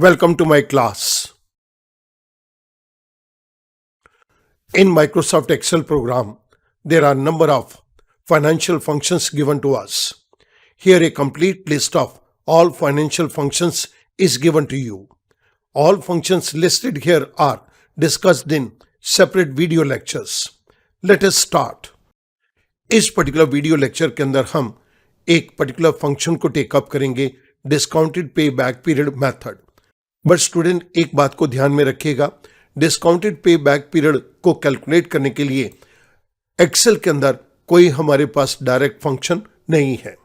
Welcome to my class. In Microsoft Excel program, there are a number of financial functions given to us. Here a complete list of all financial functions is given to you. All functions listed here are discussed in separate video lectures. Let us start. इस particular video lecture के अंदर हम एक particular function को take up करेंगे, discounted payback period method. But student एक बात को ध्यान में रखिएगा, डिस्काउंटेड पे बैक पीरियड को कैलकुलेट करने के लिए एक्सेल के अंदर कोई हमारे पास डायरेक्ट फंक्शन नहीं है,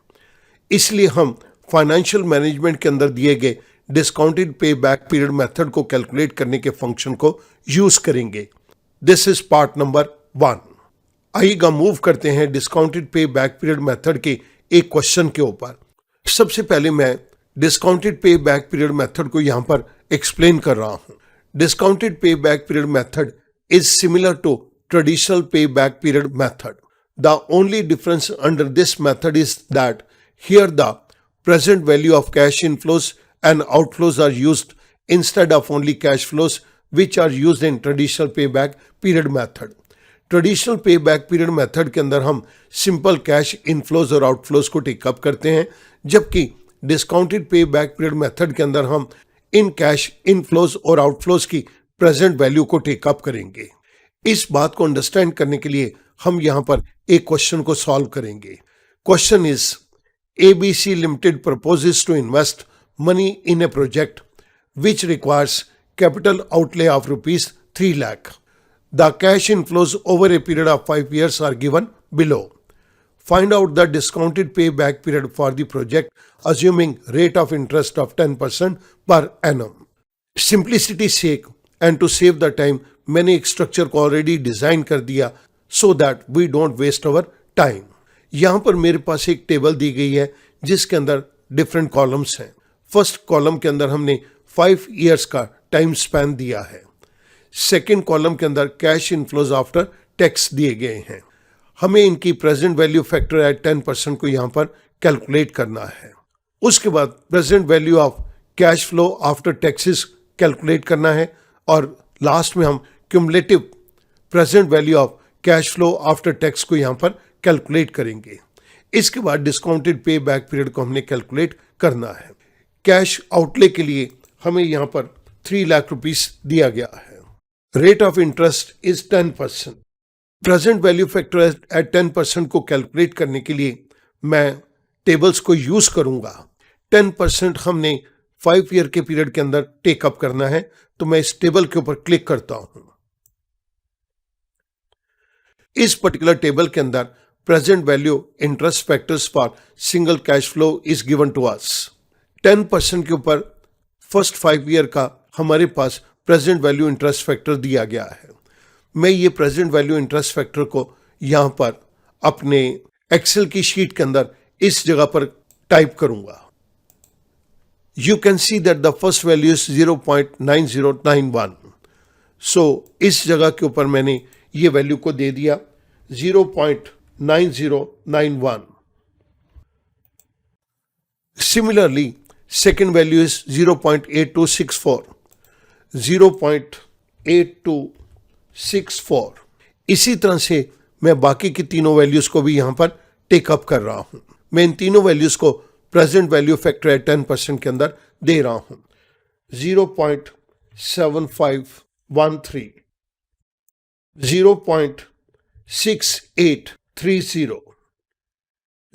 इसलिए हम फाइनेंशियल मैनेजमेंट के अंदर दिए गए discounted payback period method को कैलकुलेट करने के फंक्शन को यूज करेंगे। This is part number 1। आइएगा मूव करते हैं discounted payback period method के एक क्वेश्चन के ऊपर। सबसे पहले मैं discounted payback period method को यहां पर एक्सप्लेन कर रहा हूं। Discounted payback period method is similar to traditional payback period method. The only difference under this method is that here the present value of cash inflows and outflows are used instead of only cash flows which are used in traditional payback period method. Traditional payback period method के अंदर हम simple cash inflows और outflows को take up करते हैं, जबकि discounted payback period method के अंदर हम इन कैश इनफ्लोज और आउटफ्लोज की प्रेजेंट वैल्यू को टेकअप करेंगे। इस बात को अंडरस्टैंड करने के लिए हम यहां पर एक क्वेश्चन को सॉल्व करेंगे। Question is ABC Limited proposes to invest money in a project which requires capital outlay of rupees 3 lakh. The cash inflows over a period of 5 years are given below. Find out the discounted payback period for the project assuming rate of interest of 10% per annum. Simplicity sake and to save the time, मैंने एक structure को already design कर दिया so that we don't waste our time. यहां पर मेरे पास एक table दी गई है जिसके अंदर डिफरेंट कॉलम्स हैं। फर्स्ट कॉलम के अंदर हमने 5 इयर्स का टाइम स्पैन दिया है। सेकंड कॉलम के अंदर कैश इनफ्लोज आफ्टर टैक्स दिए गए हैं। हमें इनकी प्रेजेंट वैल्यू फैक्टर एट 10% को यहां पर कैलकुलेट करना है। उसके बाद present value of cash flow after taxes calculate करना है और लास्ट में हम cumulative present value of cash flow after tax को यहां पर कैलकुलेट करेंगे। इसके बाद डिस्काउंटेड पे बैक पीरियड को हमने कैलकुलेट करना है। कैश आउटले के लिए हमें यहां पर 3 लाख रुपीस दिया गया है। Rate of interest is 10%। Present value factor at 10% को कैलकुलेट करने के लिए मैं टेबल्स को यूज करूंगा। 10% हमने 5 ईयर के पीरियड के अंदर टेकअप करना है, तो मैं इस टेबल के ऊपर क्लिक करता हूं। इस पर्टिकुलर टेबल के अंदर present value interest factors for single cash flow is given to us. 10% के ऊपर फर्स्ट 5 ईयर का हमारे पास प्रेजेंट वैल्यू इंटरेस्ट फैक्टर दिया गया है। मैं ये प्रेजेंट वैल्यू इंटरेस्ट फैक्टर को यहां पर अपने एक्सेल की शीट के अंदर इस जगह पर टाइप करूंगा। You can see that the first value is 0.9091। सो इस जगह के ऊपर मैंने ये वैल्यू को दे दिया 0.9091। Similarly, second value is 0.8264. 0.8264। इसी तरह से मैं बाकी की तीनों वैल्यूज को भी यहां पर टेकअप कर रहा हूं। मैं इन तीनों वैल्यूज को प्रेजेंट वैल्यू फैक्टर एट 10% के अंदर दे रहा हूं। 0.7513, 0.6830,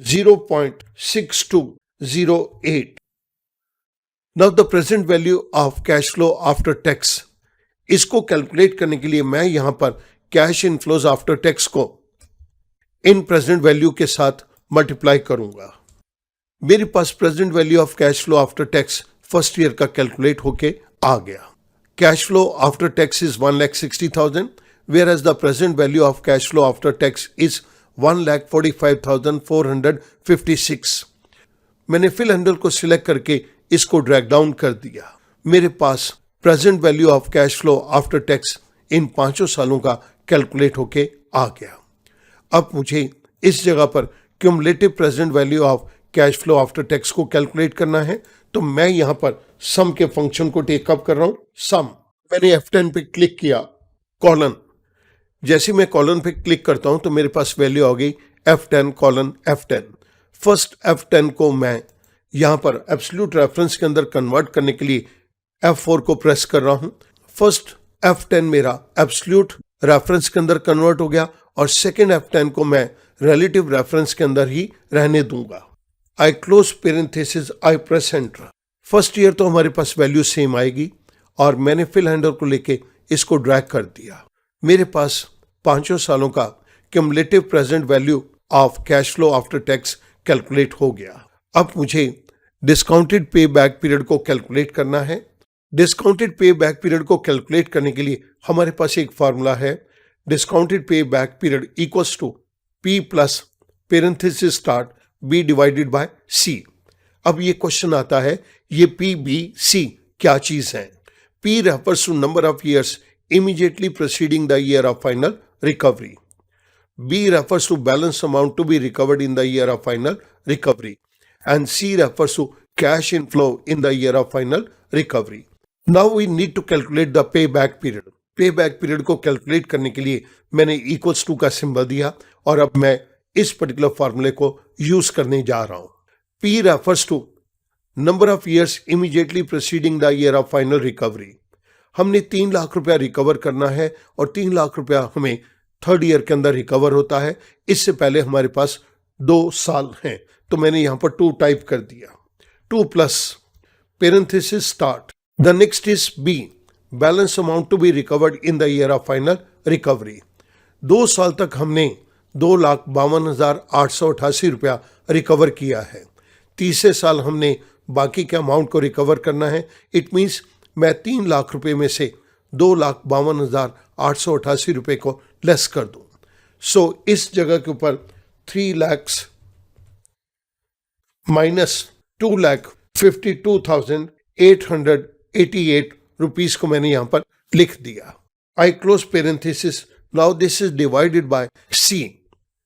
0.6208। Now the present value of cash flow after tax, इसको कैलकुलेट करने के लिए मैं यहां पर कैश इनफ्लोज आफ्टर टैक्स को इन प्रेजेंट वैल्यू के साथ मल्टीप्लाई करूंगा। मेरे पास present value of cash flow after tax first year का कैलकुलेट होके आ गया। Cash flow after tax is 1,60,000, whereas the present value of cash flow after tax is 1,45,456। मैंने फिल हैंडल को सिलेक्ट करके इसको ड्रैग डाउन कर दिया। मेरे पास present value of cash flow after tax in 5 सालों का कैलकुलेट होके आ गया। अब मुझे इस जगह पर cumulative present value of cash flow after tax को कैलकुलेट करना है, तो मैं यहाँ पर सम के फंक्शन को टेकअप कर रहा हूँ। सम, मैंने F10 पे क्लिक किया, कॉलन। जैसे मैं कॉलन पे क्लिक करता हूं तो मेरे पास वैल्यू आ गई F10 colon F10। First F10 को मैं यहां पर एब्सोल्यूट रेफरेंस के अंदर कन्वर्ट करने के लिए F4 को प्रेस कर रहा हूं। फर्स्ट F10 मेरा एब्सोल्यूट रेफरेंस के अंदर कन्वर्ट हो गया और सेकेंड F10 को मैं रिलेटिव रेफरेंस के अंदर ही रहने दूंगा। आई क्लोज पेरेंथेसिस, आई प्रेस एंटर। फर्स्ट ईयर तो हमारे पास वैल्यू सेम आएगी और मैंने फिल हैंडल को लेके इसको ड्रैग कर दिया। मेरे पास 5 सालों का cumulative present value of cash flow after tax calculate हो गया। अब मुझे डिस्काउंटेड पे बैक पीरियड को कैलकुलेट करना है। डिस्काउंटेड पे बैक पीरियड को कैलकुलेट करने के लिए हमारे पास एक फार्मूला है, discounted payback period equals to P plus parenthesis start B divided by C। अब ये क्वेश्चन आता है, ये PBC क्या चीज है? P refers to number of years immediately preceding the year of final recovery. B refers to balance amount to be recovered in the year of final recovery. And C refers to cash inflow in the year of final recovery. Now we need to calculate the payback period. Payback period को calculate करने के लिए मैंने equals to का symbol दिया और अब मैं इस पर्टिकुलर फॉर्मूले को यूज करने जा रहा हूं। P refers to number of years immediately preceding the year of final recovery. हमने 3 लाख रुपया रिकवर करना है और 3 लाख रुपया हमें थर्ड ईयर के अंदर रिकवर होता है। इससे पहले हमारे पास 2 साल हैं, तो मैंने यहां पर 2 टाइप कर दिया। 2 plus parenthesis start, the next is B, balance amount to be recovered in the year of final recovery. 2 साल तक हमने 2,52,888 रुपया रिकवर किया है। तीसरे साल हमने बाकी के अमाउंट को रिकवर करना है। इट मीन्स मैं 3 लाख रुपए में से 2,52,888 रुपए को लेस कर दूं। सो इस जगह के ऊपर 3 लाख माइनस 2,52,888 रुपीस को मैंने यहां पर लिख दिया। आई close parenthesis, now this is divided by C.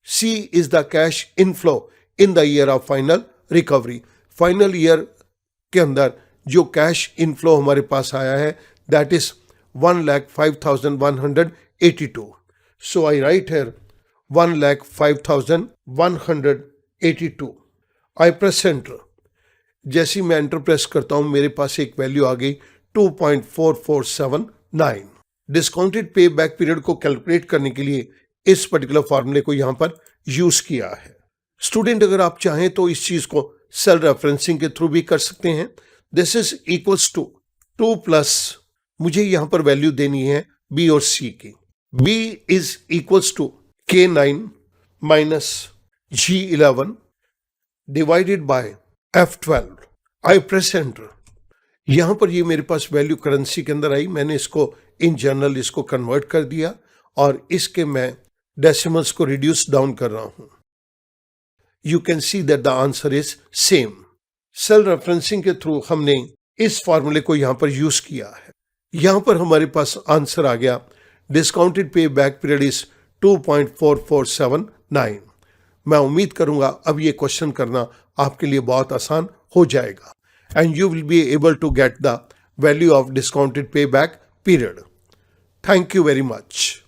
C is the cash inflow in the year of final recovery. Final year के अंदर जो कैश इनफ्लो हमारे पास आया है that is 1,05,182। So I right here 1,05,182। I press enter. जैसे मैं enter press करता हूं मेरे पास एक वैल्यू आ गई 2.4479। डिस्काउंटेड पे बैक पीरियड को कैलकुलेट करने के लिए इस पर्टिकुलर फॉर्मूले को यहां पर यूज किया है। स्टूडेंट अगर आप चाहें तो इस चीज को सेल रेफरेंसिंग के थ्रू भी कर सकते हैं। This is equals to 2 plus, मुझे यहां पर वैल्यू देनी है B और C की। B is equals to K9 minus G11 divided by F12। I press enter. यहां पर ये मेरे पास वैल्यू करेंसी के अंदर आई, मैंने इसको इन जनरल इसको कन्वर्ट कर दिया और इसके मैं डेसिमल्स को रिड्यूस डाउन कर रहा हूं। You can see that the answer is same. Cell referencing के थ्रू हमने इस फॉर्मूले को यहां पर यूज किया है। यहां पर हमारे पास आंसर आ गया, discounted payback period is 2.4479। मैं उम्मीद करूंगा अब ये क्वेश्चन करना आपके लिए बहुत आसान हो जाएगा and you will be able to get the value of discounted payback period. Thank you very much.